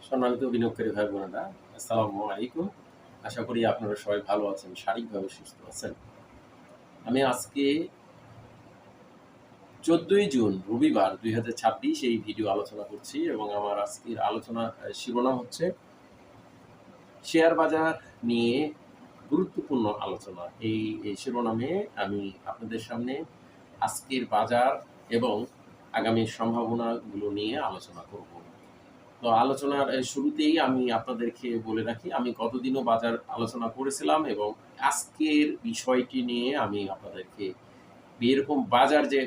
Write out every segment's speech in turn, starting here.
সম্মানিত বিনিয়োগকারী ভাই বোনেরা, আসসালামু আলাইকুম। আশা করি আপনারা সবাই ভালো আছেন, শারীরিকভাবে সুস্থ আছেন। আমি আজকে 14ই জুন রবিবার 2026 এই ভিডিও আলোচনা করছি এবং আমার আজকের আলোচনা শিরোনাম হচ্ছে শেয়ার বাজার নিয়ে গুরুত্বপূর্ণ আলোচনা। এই শিরোনামে আমি আপনাদের সামনে আজকের বাজার এবং আগামীর সম্ভাবনাগুলো নিয়ে আলোচনা করব। তো আলোচনার শুরুতেই আমি আপনাদেরকে বলে রাখি, আমি গতদিনও বাজার আলোচনা করেছিলাম এবং আজকের বিষয়টি নিয়ে আমি আপনাদেরকে এরকম বাজার যে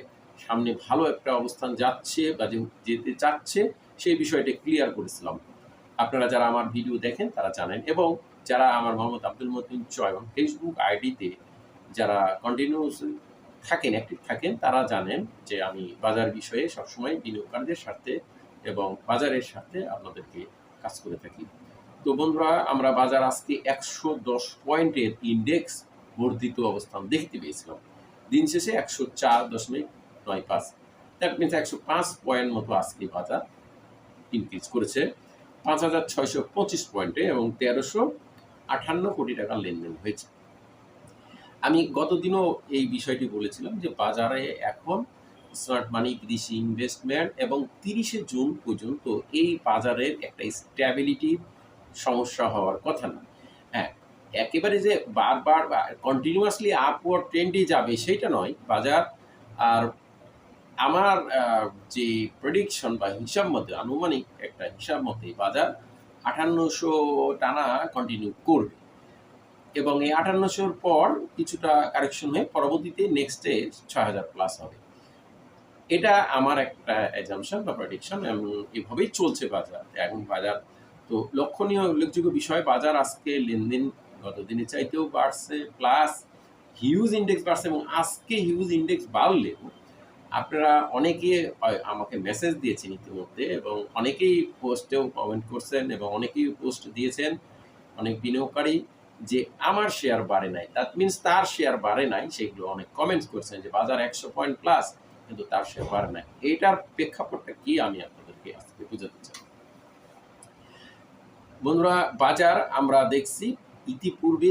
সামনে ভালো একটা অবস্থান যাচ্ছে বা যেতে চাচ্ছে সেই বিষয়টি ক্লিয়ার করেছিলাম। আপনারা যারা আমার ভিডিও দেখেন তারা জানেন এবং যারা আমার মোহাম্মদ আব্দুল মতিন চয়ন ফেসবুক আইডিতে যারা কন্টিনিউস থাকেন, অ্যাক্টিভ থাকেন, তারা জানেন যে আমি বাজার বিষয়ে সবসময় বিনিয়োগকারীদের স্বার্থে এবং বাজারের সাথে আপনাদেরকে কাজ করে থাকি। তো বন্ধুরা, আমরা বাজার আজকে 110 পয়েন্টের ইন্ডেক্স বর্ধিত অবস্থান দেখতে পেয়েছিলাম। দিন শেষে 104.95, দ্যাট মিনস 105 পয়েন্ট মতো আজকে বাজার ইনক্রিজ করেছে 5,625 পয়েন্টে এবং 1,358 কোটি টাকার লেনদেন হয়েছে। আমি গতদিনও এই বিষয়টি বলেছিলাম যে বাজারে এখন স্মার্ট মানি, কৃষি ইনভেস্টমেন্ট এবং 30শে জুন পর্যন্ত এই বাজারের একটা স্ট্যাবিলিটির সমস্যা হওয়ার কথা না। হ্যাঁ, একেবারে যে বারবার কন্টিনিউয়াসলি আপওয়ার্ড ট্রেন্ডে যাবে সেটা নয় বাজার। আর আমার যে প্রেডিকশন বা হিসাব মতে, আনুমানিক একটা হিসাব মতে বাজার 5800 টানা কন্টিনিউ করবে এবং এই 5800-র পর কিছুটা কারেকশন হয়ে পরবর্তীতে নেক্সটে 6000 প্লাস হবে। এটা আমার একটা অ্যাজাম্পশন বা প্রেডিকশন এবং এভাবেই চলছে বাজার। এখন বাজার তো লক্ষণীয় উল্লেখযোগ্য বিষয়, বাজার আজকে লেনদেন গত দিনের চাইতেও বাড়ছে, প্লাস হিউজ ইন্ডেক্স বাড়ছে এবং আজকে হিউজ ইন্ডেক্স বাড়লেও আপনারা অনেকে আমাকে মেসেজ দিয়েছেন ইতিমধ্যে এবং অনেকেই পোস্টেও কমেন্ট করছেন এবং অনেকেই পোস্ট দিয়েছেন, অনেক বিনিয়োগকারী, যে আমার শেয়ার বাড়ে নাই, দ্যাট মিনস তার শেয়ার বাড়ে নাই। সেগুলো অনেক কমেন্টস করছেন যে বাজার 100 পয়েন্ট প্লাস কিন্তু তার শেয়ার বাড়ে নাই। এইটার প্রেক্ষাপটটা কি আমি আপনাদেরকে আজকে বুঝাতে চাই। বন্ধুরা, বাজার আমরা দেখছি ইতিপূর্বে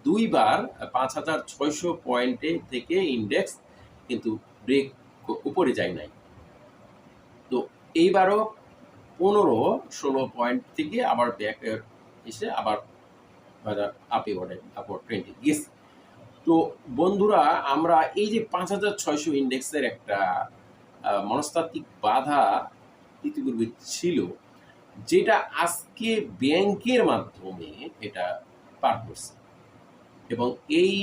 দুইবার 5,600 পয়েন্টে থেকে ইন্ডেক্স কিন্তু ব্রেক উপরে যায় নাই। তো এইবারও 15-16 পয়েন্ট থেকে আবার ব্যাক এসে আবার বাজার আপওয়ার্ড ট্রেন্ডে গেছে। তো বন্ধুরা, আমরা এই যে 5,600 ইন্ডেক্সের একটা মনস্তাত্ত্বিক বাধা ইতিপূর্বে ছিল, যেটা আজকে ব্যাংকের মাধ্যমে এটা পার করছে এবং এই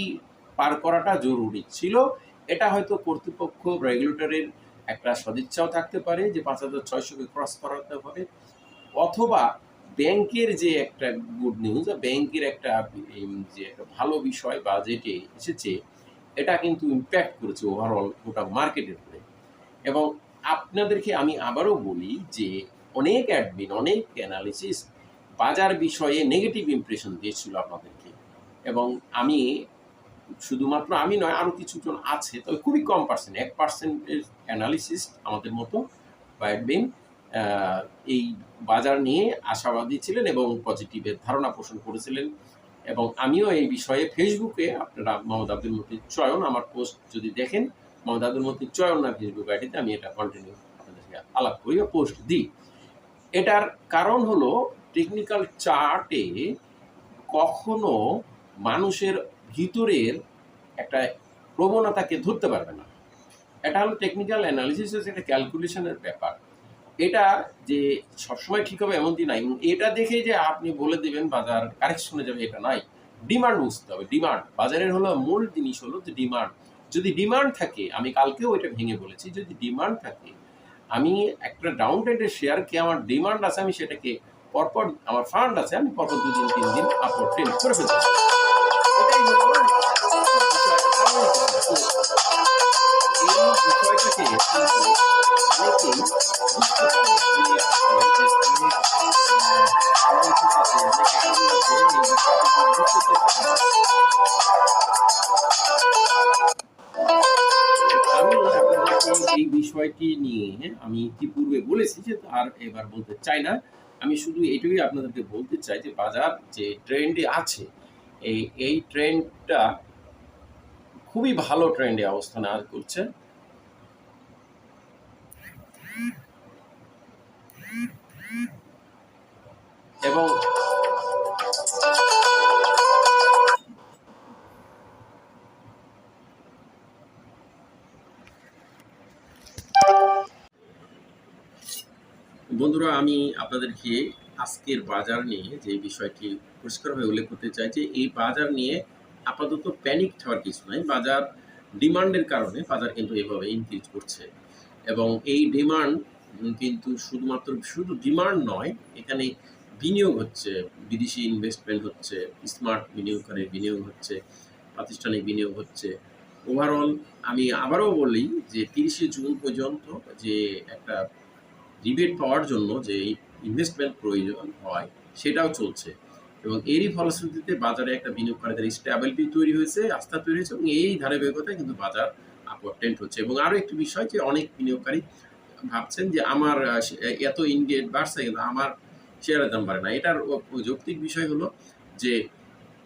পার করাটা জরুরি ছিল। এটা হয়তো কর্তৃপক্ষ রেগুলেটরের একটা সদিচ্ছাও থাকতে পারে যে 5,600-কে ক্রস করাতে হবে, অথবা ব্যাংকের যে একটা গুড নিউজ, ব্যাংকের একটা যে একটা ভালো বিষয় বাজেটে এসেছে, এটা কিন্তু ইম্প্যাক্ট করেছে ওভারঅল গোটা মার্কেটের উপরে। এবং আপনাদেরকে আমি আবারও বলি যে অনেক অ্যাডমিন, অনেক অ্যানালিসিস বাজার বিষয়ে নেগেটিভ ইমপ্রেশন দিয়েছিল আপনাদেরকে এবং আমি শুধুমাত্র আমি নয়, আরও কিছুজন আছে, তবে খুবই কম পার্সেন্ট, 1% অ্যানালিসিস্ট আমাদের মতো বা অ্যাডমিন এই বাজার নিয়ে আশাবাদী ছিলেন এবং পজিটিভের ধারণা পোষণ করেছিলেন। এবং আমিও এই বিষয়ে ফেসবুকে, আপনারা মোহাম্মদ আব্দুল মতিন চয়ন, আমার পোস্ট যদি দেখেন মোহাম্মদ আব্দুল মতিন চয়ন না ফেসবুক আইডিতে, আমি এটা কন্টিনিউ আপনাদেরকে আলাপ করি বা পোস্ট দিই। এটার কারণ হলো টেকনিক্যাল চার্টে কখনো মানুষের ভিতরের একটা প্রবণতাকে ধরতে পারবে না। এটা হলো টেকনিক্যাল অ্যানালিসিসের একটা ক্যালকুলেশনের ব্যাপার। এটা যে সবসময় ঠিক হবে এমনটি নাই। এটা দেখে যে আপনি বলে দেবেন বাজার কারেকশনে যাবে, এটা নাই। ডিমান্ড বুঝতে হবে। ডিমান্ড বাজারের হলো মূল জিনিস হলো যে ডিমান্ড। যদি ডিমান্ড থাকে, আমি কালকেও এটা ভেঙে বলেছি, যদি ডিমান্ড থাকে, আমি একটা ডাউন ট্রেন্ডের শেয়ারকে আমার ডিমান্ড আছে, আমি সেটাকে পরপর, আমার ফান্ড আছে, আমি পরপর 2 দিন 3 দিন আপওয়ার্ড ট্রেন্ড করে ফেলতে পারি। এটাই হলো এই বিষয়টাকে কিন্তু অনেকেই বুঝতে পারে যে আমি আপনাদেরকে এই বিষয়টি নিয়ে আমি ইতিপূর্বে বলেছি যে আর এবার বলতে চাই না। আমি শুধু এটুকুই আপনাদেরকে বলতে চাই যে বাজার যে ট্রেন্ডে আছে, এই ট্রেন্ডটা খুবই ভালো ট্রেন্ডে অবস্থান করছে। এবং বন্ধুরা, আমি আপনাদেরকে আজকের বাজার নিয়ে যে বিষয়টি পরিষ্কারভাবে উল্লেখ করতে চাই যে এই বাজার নিয়ে আপাতত প্যানিক হওয়ার কিছু নাই। বাজার ডিমান্ডের কারণে বাজার কিন্তু এভাবে ইনক্রিজ করছে এবং এই ডিমান্ড কিন্তু শুধু ডিমান্ড নয়, এখানে বিনিয়োগ হচ্ছে, বিদেশি ইনভেস্টমেন্ট হচ্ছে, স্মার্ট বিনিয়োগকারীর বিনিয়োগ হচ্ছে, প্রাতিষ্ঠানিক বিনিয়োগ হচ্ছে। ওভারঅল আমি আবারও বলি যে 30শে জুন পর্যন্ত যে একটা রিবেট পাওয়ার জন্য যে ইনভেস্টমেন্ট প্রয়োজন হয় সেটাও চলছে এবং এরই ফলশ্রুতিতে বাজারে একটা বিনিয়োগকারীদের স্ট্যাবিলিটি তৈরি হয়েছে, আস্থা তৈরি হয়েছে এবং এই ধারাবাহিকতায় কিন্তু বাজার আপওয়ার্ড ট্রেন্ড হচ্ছে। এবং আরও একটি বিষয় যে অনেক বিনিয়োগকারী ভাবছেন যে আমার এত ইনগেজ বাড়ছে কিন্তু আমার শেয়ারের দাম বাড়ে না। এটার যৌক্তিক বিষয় হলো যে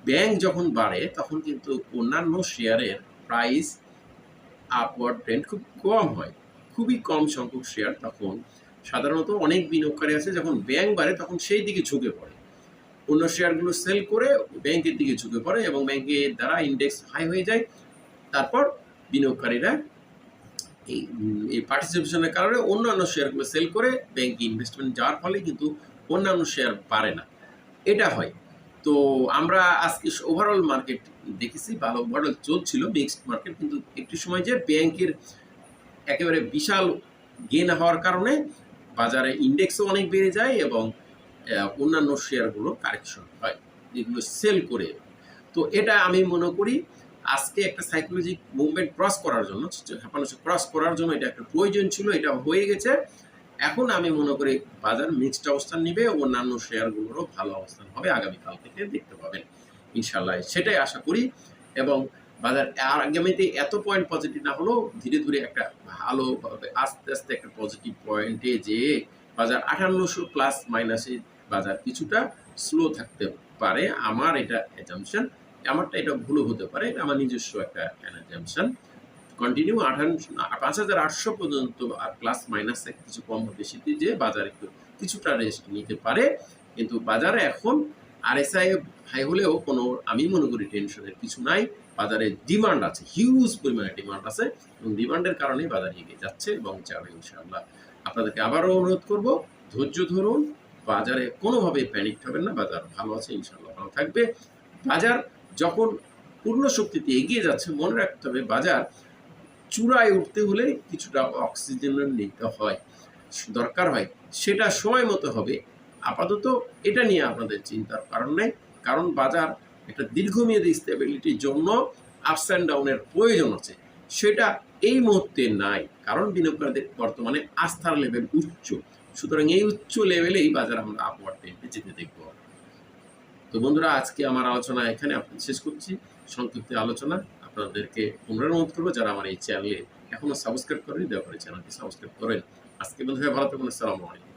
ব্যাংক যখন বাড়ে তখন কিন্তু অন্যান্য শেয়ারের প্রাইস আপওয়ার্ড ট্রেন্ড খুব কম হয়, খুবই কম সংখ্যক শেয়ার। তখন সাধারণত অনেক বিনিয়োগকারী আছে যখন ব্যাংক বাড়ে তখন সেই দিকে ঝুঁকে পড়ে, অন্য শেয়ারগুলো সেল করে ব্যাংকের দিকে ঝুঁকে পড়ে এবং ব্যাংকের দ্বারা ইন্ডেক্স হাই হয়ে যায়। তারপর বিনিয়োগকারীরা এই পার্টিসিপেশনের কারণে অন্যান্য শেয়ারগুলো সেল করে ব্যাংকে ইনভেস্টমেন্ট যাওয়ার ফলে কিন্তু অন্যান্য শেয়ার বাড়ে না, এটা হয়। তো আমরা আজকে ওভারঅল মার্কেট দেখেছি ভালো, ওভারঅল চলছিল মিক্সড মার্কেট, কিন্তু একটি সময় যে ব্যাংকের একেবারে বিশাল গেন হওয়ার কারণে বাজারে ইন্ডেক্সও অনেক বেড়ে যায় এবং অন্যান্য শেয়ারগুলো কারেকশন হয় যেগুলো সেল করে। তো এটা আমি মনে করি আজকে একটা সাইকোলজিক মুভমেন্ট ক্রস করার জন্য, ক্রস করার জন্য এটা একটা প্রয়োজন ছিল, এটা হয়ে গেছে। এখন আমি মনে করি বাজার মিক্সড অবস্থান নিবে, অন্যান্য শেয়ারগুলোরও ভালো অবস্থান হবে, আগামীকাল থেকে দেখতে পাবেন ইনশাল্লাহ, সেটাই আশা করি। এবং বাজার আর আগামীতে এত পয়েন্ট পজিটিভ না হলেও ধীরে ধীরে একটা ভালোভাবে আস্তে আস্তে একটা পজিটিভ পয়েন্টে যে বাজার 5800 প্লাস মাইনাসে বাজার কিছুটা স্লো থাকতে পারে, আমার এটা অ্যাজাম্পশন। আমারটা এটা ভুলও হতে পারে, এটা আমার নিজস্ব একটা অ্যাজাম্পশন। কন্টিনিউ 5800 পর্যন্ত আর প্লাস মাইনাস কিছু কম বেশিতে যে বাজার একটু কিছুটা রেস্ট নিতে পারে। কিন্তু বাজারে এখন আরএসআই হাই হলেও কোনো আমি মনে করি টেনশনের কিছু নাই। বাজারে ডিমান্ড আছে, হিউজ পরিমাণে ডিমান্ড আছে এবং ডিমান্ডের কারণে বাজার এগিয়ে যাচ্ছে এবং যাবে ইনশাআল্লাহ। আপনাদেরকে আবারও অনুরোধ করব, ধৈর্য ধরুন, বাজারে কোনোভাবে প্যানিক হবেন না, বাজার ভালো আছে ইনশাআল্লাহ, ভালো থাকবে। বাজার যখন পূর্ণ শক্তিতে এগিয়ে যাচ্ছে, মনে রাখতে হবে বাজার চূড়ায় উঠতে হলে কিছুটা অক্সিজেনের নিতে হয়, দরকার হয়, সেটা সময় মতো হবে। আপাতত এটা নিয়ে আপনাদের চিন্তার কারণ নেই, কারণ বাজার একটা দীর্ঘমেয়াদী স্টেবিলিটির জন্য আপস অ্যান্ড ডাউনের প্রয়োজন আছে, সেটা এই মুহূর্তে নাই, কারণ বিনিয়োগকারীদের বর্তমানে আস্থার লেভেল উচ্চ। সুতরাং এই উচ্চ লেভেলেই বাজার আমরা আপওয়ার্ড ট্রেন্ডে যেতে দেখব। তো বন্ধুরা, আজকে আমার আলোচনা এখানে শেষ করছি, সংক্ষিপ্ত আলোচনা। আপনাদেরকে অনুরোধ করবো যারা আমার এই চ্যানেলে এখনো সাবস্ক্রাইব করেনি, দয়া করে চ্যানেলটি সাবস্ক্রাইব করেন। আজকে বন্ধুরা ভালো থাকুন, আসসালামু আলাইকুম।